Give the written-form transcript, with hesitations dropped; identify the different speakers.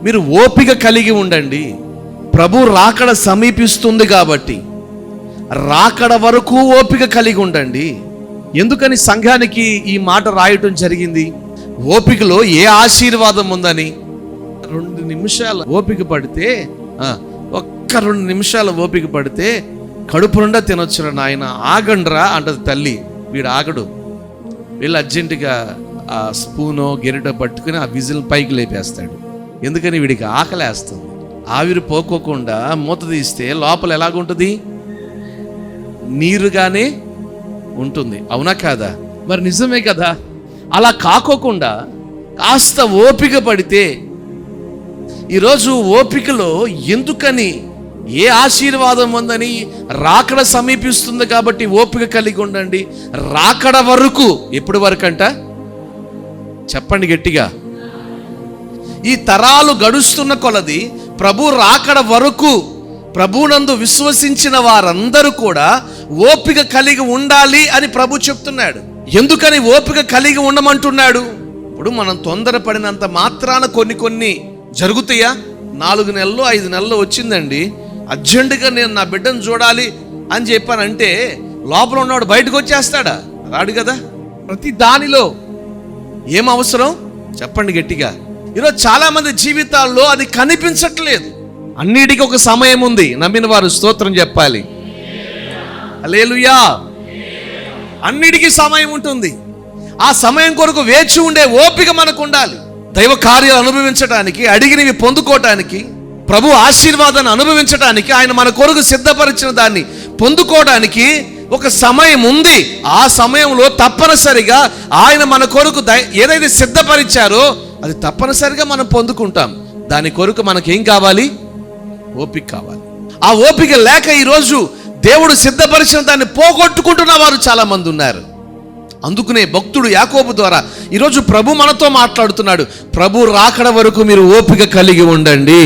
Speaker 1: మీరు ఓపిక కలిగి ఉండండి. ప్రభు రాకడ సమీపిస్తుంది కాబట్టి రాకడ వరకు ఓపిక కలిగి ఉండండి. ఎందుకని సంఘానికి ఈ మాట రాయటం జరిగింది? ఓపికలో ఏ ఆశీర్వాదం ఉందని. 2 నిమిషాలు ఓపిక పడితే, ఒక్క 2 నిమిషాలు ఓపిక పడితే కడుపు నిండా తినొచ్చురా నాయన, ఆగండ్రా అంటది తల్లి. వీడు ఆగడు. వీళ్ళు అర్జెంటుగా ఆ స్పూనో గెరిటో పట్టుకుని ఆ విజిల్ పైకి లేపేస్తాడు. ఎందుకని వీడికి ఆకలేస్తుంది. ఆవిరి పోకోకుండా మూత తీస్తే లోపల ఎలాగుంటుంది? నీరుగానే ఉంటుంది. అవునా కాదా? మరి నిజమే కదా. అలా కాకోకుండా కాస్త ఓపిక పడితే, ఈరోజు ఓపికలో ఎందుకని, ఏ ఆశీర్వాదం ఉందని, రాకడ సమీపిస్తుంది కాబట్టి ఓపిక కలిగి ఉండండి. రాకడ వరకు. ఎప్పటి వరకు అంట? చెప్పండి గట్టిగా. ఈ తరాలు గడుస్తున్న కొలది ప్రభు రాకడ వరకు ప్రభునందు విశ్వసించిన వారందరూ కూడా ఓపిక కలిగి ఉండాలి అని ప్రభు చెప్తున్నాడు. ఎందుకని ఓపిక కలిగి ఉండమంటున్నాడు? ఇప్పుడు మనం తొందరపడినంత మాత్రాన కొన్ని జరుగుతాయా? 4 నెలలు 5 నెలలు వచ్చిందండి, అర్జెంటుగా నేను నా బిడ్డను చూడాలి అని చెప్పానంటే లోపల ఉన్నవాడు బయటకు వచ్చేస్తాడా? రాడు కదా. ప్రతి దానిలో ఏం అవసరం చెప్పండి గట్టిగా. ఈరోజు చాలా మంది జీవితాల్లో అది కనిపించట్లేదు. అన్నిటికీ ఒక సమయం ఉంది. నమ్మిన వారు స్తోత్రం చెప్పాలి. హల్లెలూయా. అన్నిటికీ సమయం ఉంటుంది. ఆ సమయం కొరకు వేచి ఉండే ఓపిక మనకు ఉండాలి. దైవ కార్యాలు అనుభవించడానికి, అడిగినవి పొందుకోవటానికి, ప్రభు ఆశీర్వాదాన్ని అనుభవించడానికి, ఆయన మన కొరకు సిద్ధపరిచిన దాన్ని పొందుకోవడానికి ఒక సమయం ఉంది. ఆ సమయంలో తప్పనిసరిగా ఆయన మన కొరకు ఏదైతే సిద్ధపరిచారో అది తప్పనిసరిగా మనం పొందుకుంటాం. దాని కొరకు మనకేం కావాలి? ఓపిక కావాలి. ఆ ఓపిక లేక ఈరోజు దేవుడు సిద్ధపరిచిన దాన్ని పోగొట్టుకుంటున్న వారు చాలా మంది ఉన్నారు. అందుకనే భక్తుడు యాకోబు ద్వారా ఈరోజు ప్రభు మనతో మాట్లాడుతున్నాడు. ప్రభు రాకడ వరకు మీరు ఓపిక కలిగి ఉండండి.